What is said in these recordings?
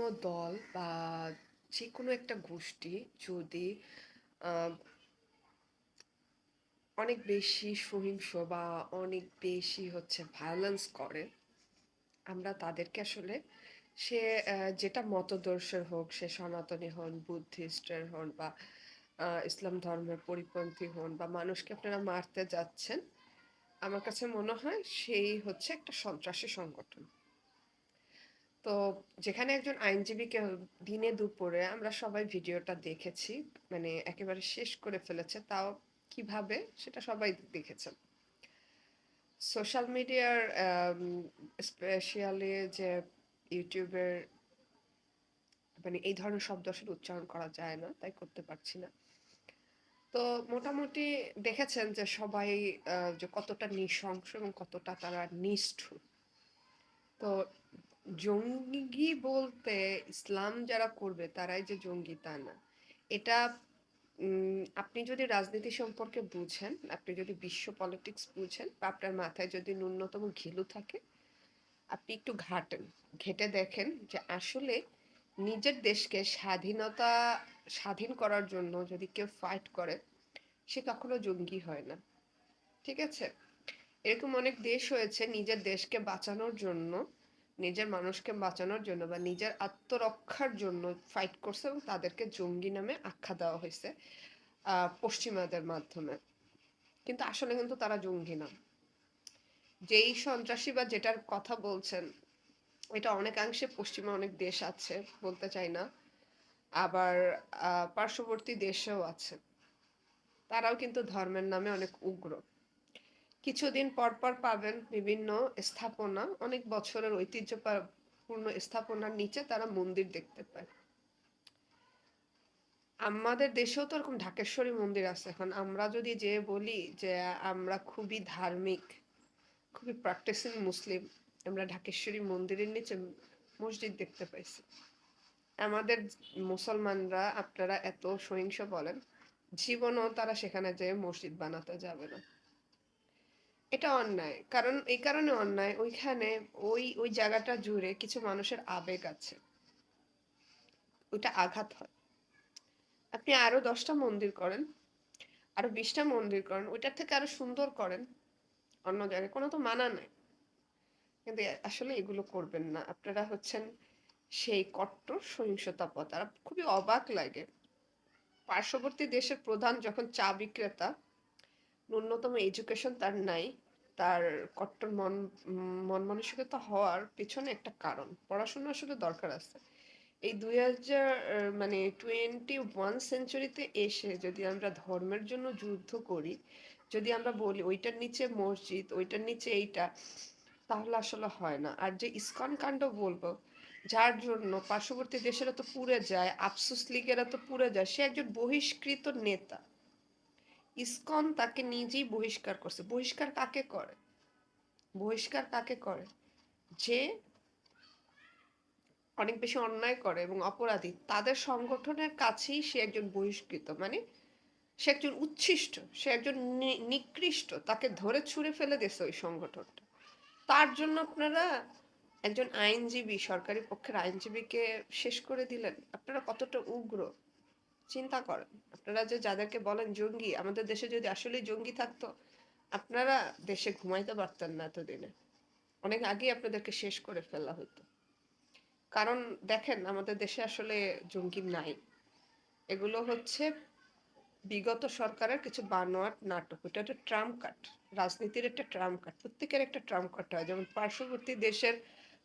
কোনো দল বা যেকোনো একটা গোষ্ঠী যদি আ অনেক বেশি সহিংস বা অনেক বেশি ভায়োলেন্স করে, আমরা তাদেরকে আসলে সে যেটা মতদর্শের হোক, সে সনাতনী হন, বুদ্ধিস্টের হন বা ইসলাম ধর্মের পরিপন্থী হন বা মানুষকে আপনারা মারতে যাচ্ছেন, আমার কাছে মনে হয় সেই হচ্ছে একটা সন্ত্রাসী সংগঠন। তো যেখানে একজন আইনজীবীকে দিনে দুপুরে আমরা সবাই ভিডিওটা দেখেছি, মানে একেবারে শেষ করে ফেলেছে, তাও কিভাবে সেটা সবাই দেখেছেন সোশ্যাল মিডিয়ার, স্পেশালি যে ইউটিউবের, মানে এই ধরনের শব্দ আসলে উচ্চারণ করা যায় না তাই করতে পারছি না। তো মোটামুটি দেখেছেন যে সবাই যে কতটা নৃশংস এবং কতটা তারা নিষ্ঠুর। তো জঙ্গি বলতে ইসলাম যারা করবে তারাই যে জঙ্গি তা না। এটা আপনি যদি রাজনীতি সম্পর্কে বুঝেন, আপনি যদি বিশ্ব পলিটিক্স বুঝেন বা আপনার মাথায় যদি ন্যূনতম ঘিলু থাকে, আপনি একটু ঘাটেন, ঘেঁটে দেখেন যে আসলে নিজের দেশকে স্বাধীন করার জন্য যদি কেউ ফাইট করে, সে কখনো জঙ্গি হয় না। ঠিক আছে? এরকম অনেক দেশ হয়েছে নিজের দেশকে বাঁচানোর জন্য, নিজের মানুষকে বাঁচানোর জন্য বা নিজের আত্মরক্ষার জন্য ফাইট করছে এবং তাদেরকে জঙ্গি নামে আখ্যা দেওয়া হয়েছে পশ্চিমাদের মাধ্যমে। কিন্তু আসলে কিন্তু তারা জঙ্গি না। যেই সন্ত্রাসী বা যেটার কথা বলছেন, এটা অনেকাংশে পশ্চিমা অনেক দেশ আছে, বলতে চাই না। আবার পার্শ্ববর্তী দেশেও আছে। তারাও কিন্তু ধর্মের নামে অনেক উগ্র। কিছুদিন পর পর পাবেন বিভিন্ন স্থাপনা, অনেক বছরের ঐতিহ্যপূর্ণ স্থাপনার নিচে তারা মন্দির দেখতে পায়। আমাদের দেশেও তো এরকম ঢাকেশ্বরী মন্দির আছে। এখন আমরা যদি যেয়ে বলি যে আমরা খুবই ধার্মিক, খুবই প্র্যাকটিসিং মুসলিম, আমরা ঢাকেশ্বরী মন্দিরের নিচে মসজিদ দেখতে পাইছি। আমাদের মুসলমানরা আপনারা এত সহিংস বলেন, জীবনও তারা সেখানে যেয়ে মসজিদ বানাতে যাবে না। এটা অন্যায়। কারণ এই কারণে অন্যায়, ওইখানে ওই জায়গাটা জুড়ে কিছু মানুষের আবেগ আছে। ওইটা আঘাত হয়। আপনি আরো 10টা মন্দির করেন, আরো 20টা মন্দির করেন, ওইটার থেকে আরো সুন্দর করেন অন্য জায়গায়, কোনো তো মানা নাই। কিন্তু আসলে এগুলো করবেন না। আপনারা হচ্ছেন সেই কট্টর সহিংসতা পথ। আর খুবই অবাক লাগে, পার্শ্ববর্তী দেশের প্রধান যখন চা বিক্রেতা, ন্যূনতম এডুকেশন তার নাই, তার কট্টর মন মানসিকতা হওয়ার পিছনে একটা কারণ, পড়াশোনা আসলে দরকার আছে। এই 2000 মানে 21st সেঞ্চুরিতে এসে যদি আমরা ধর্মের জন্য যুদ্ধ করি, যদি আমরা বলি ওইটার নিচে মসজিদ, ওইটার নিচে এইটা, তাহলে আসলে হয় না। আর যে ইসকন কাণ্ড বলবো, যার জন্য পার্শ্ববর্তী দেশেরা তো পুড়ে যায়, আফসোস লীগেরা তো পুড়ে যায়, সে একজন বহিষ্কৃত নেতা। ইসকন তাকে নিজেই বহিষ্কার করছে। বহিষ্কার কাকে করে? বহিষ্কার কাকে করে? যে অনেক বেশি অন্যায় করে এবং অপরাধী, তাদের সংগঠনের কাছেই সে একজন বহিষ্কৃত, মানে সে একজন উচ্ছিষ্ট, সে একজন নিকৃষ্ট, তাকে ধরে ছুঁড়ে ফেলে দিয়েছে ওই সংগঠনটা। তার জন্য আপনারা একজন আইনজীবী, সরকারি পক্ষের আইনজীবীকে শেষ করে দিলেন। আপনারা কতটা উগ্র চিন্তা করেন। আপনারা যে যাদেরকে বলেন জঙ্গি, আমাদের দেশে যদি আসলে জঙ্গি থাকতো, আপনারা দেশে ঘুমাইতে পারতেন না এতদিনে। অনেক আগেই আপনাদেরকে শেষ করে ফেলা হতো। কারণ দেখেন, আমাদের দেশে আসলে জঙ্গি নাই। এগুলো হচ্ছে বিগত সরকারের কিছু বানোয়াট নাটক। এটা একটা ট্রাম্প কার্ড, রাজনীতির একটা ট্রাম্প কার্ড। প্রত্যেকের একটা ট্রাম্প কার্ড হয়। যেমন পার্শ্ববর্তী দেশের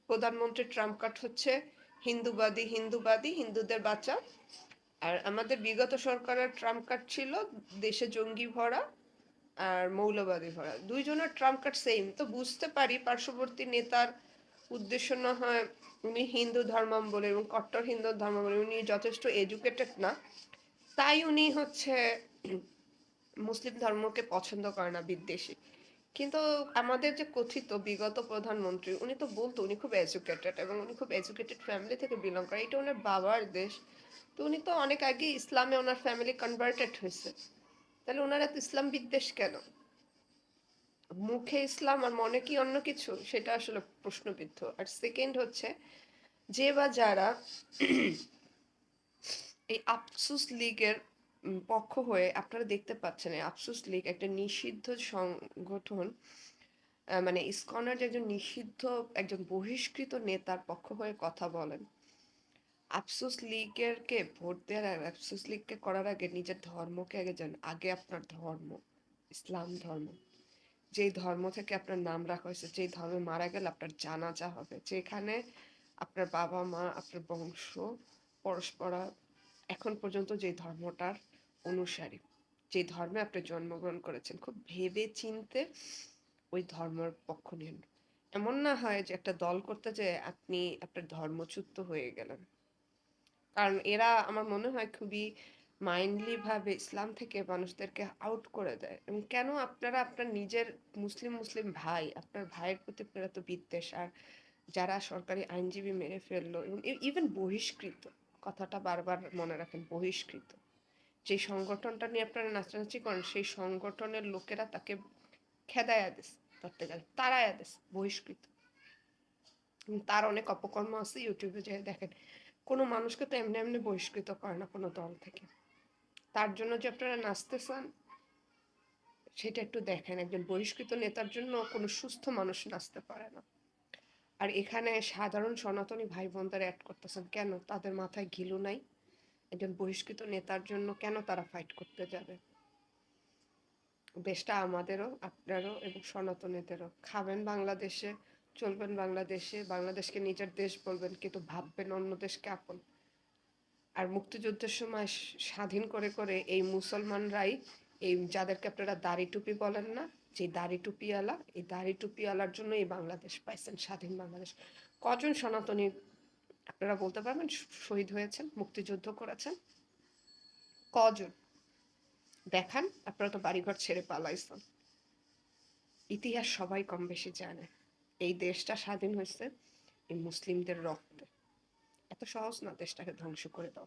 প্রধানমন্ত্রীর ট্রাম্প কার্ড হচ্ছে হিন্দুবাদী, হিন্দুবাদী, হিন্দুদের বাঁচাও। আর আমাদের বিগত সরকারের ট্রাম্প কার্ড ছিল দেশে জঙ্গি ভরা আর মৌলবাদী ভরা। দুইজনের ট্রাম্প কার্ড সেম। তো বুঝতে পারি পার্শ্ববর্তী নেতার উদ্দেশ্য না হয় উনি হিন্দু ধর্মাবলম্বী এবং কট্টর হিন্দু ধর্মাবলম্বী, উনি যথেষ্ট এডুকেটেড না, তাই উনি মুসলিম ধর্মকে পছন্দ করে না, বিদ্বেষী। কিন্তু আমাদের যে কথিত বিগত প্রধানমন্ত্রী, উনি তো বলতো উনি খুব এডুকেটেড এবং উনি খুব এডুকেটেড ফ্যামিলি থেকে বিলং করে, এটা ওনার বাবার দেশ। তো উনি তো অনেক আগে ইসলামে ওনার ফ্যামিলি কনভার্টেড হয়েছে। তাহলে ওনার এত ইসলাম বিদ্বেষ কেন? মুখে ইসলাম আর মনে কি অন্য কিছু, সেটা আসলে প্রশ্নবিদ্ধ। আর সেকেন্ড হচ্ছে, যে বা যারা এই আফসোস লীগের পক্ষ হয়ে আপনারা দেখতে পাচ্ছেন এই আফসোস লীগ একটা নিষিদ্ধ সংগঠন, মানে ইসকনের যে একজন নিষিদ্ধ একজন বহিষ্কৃত নেতার পক্ষ হয়ে কথা বলেন। আফসোস লীগের কে ভোট দেওয়ার আর আফসোস লীগকে করার আগে নিজের ধর্মকে আগে জান। আগে আপনার ধর্ম, ইসলাম ধর্ম, যেই ধর্ম থেকে আপনার নাম রাখা হয়েছে, যেই ধর্মে মারা গেলে আপনার জানাজা হবে, যেখানে আপনার বাবা মা আপনার বংশ পরস্পরা এখন পর্যন্ত যে ধর্মটার অনুসারী, যে ধর্মে আপনি জন্মগ্রহণ করেছেন, খুব ভেবে চিনতে ওই ধর্মের পক্ষ নিন। এমন না হয় যে একটা দল করতে যে আপনি আপনার ধর্মচ্যুত হয়ে গেলেন। কারণ এরা আমার মনে হয় খুবই মাইন্ডলি ভাবে ইসলাম থেকে মানুষদেরকে আউট করে দেয়। এবং কেন আপনারা আপনার নিজের মুসলিম মুসলিম ভাই, আপনার ভাইয়ের প্রতি আপনার এত বিদ্বেষ, আর যারা সরকারি আইনজীবী মেরে ফেললো এবং ইভেন বহিষ্কৃত, কথাটা বারবার মনে রাখেন, বহিষ্কৃত, যে সংগঠনটা নিয়ে আপনারা নাচানাচি করেন সেই সংগঠনের লোকেরা তাকে খেদায়া দিস, ধরতে গেলে তারায়া দিস, বহিষ্কৃত। তার অনেক অপকর্ম আছে, ইউটিউবে যেয়ে দেখেন। কোনো মানুষকে তো এমনি এমনি বহিষ্কৃত করে না কোনো দল থেকে। তার জন্য যে আপনারা নাচতেছেন সেটা একটু দেখেন। একজন বহিষ্কৃত নেতার জন্য কোনো সুস্থ মানুষ নাচতে পারে না। আর এখানে সাধারণ সনাতনী ভাই বোনদের অ্যাড করতেছেন কেন? তাদের মাথায় ঘিলু নাই? একজন বহিষ্কৃত নেতার জন্য কেন তারা ফাইট করতে যাবে? দেশটা আমাদেরও, আপনারও এবং সনাতনীদেরও। খাবেন বাংলাদেশে, চলবেন বাংলাদেশে, বাংলাদেশকে নিজের দেশ বলবেন, কিন্তু ভাববেন অন্য দেশকে আপন। আর মুক্তিযুদ্ধের সময় স্বাধীন করে করে এই মুসলমানরাই, এই যাদেরকে আপনারা দাড়ি টুপি বলেন না, যে দাড়ি টুপিওয়ালা, এই দাড়ি টুপিওয়ালার জন্য এই বাংলাদেশ পাইছেন, স্বাধীন বাংলাদেশ। কজন সনাতনী আপনারা বলতে পারবেন শহীদ হয়েছেন, মুক্তিযুদ্ধ করেছেন? কজন দেখান। আপনারা তো বাড়িঘর ছেড়ে পালাইছেন। ইতিহাস সবাই কম বেশি জানে। এই দেশটা স্বাধীন হয়েছে এই মুসলিমদের রক্তে। এত সহজ না দেশটাকে ধ্বংস করে দাও।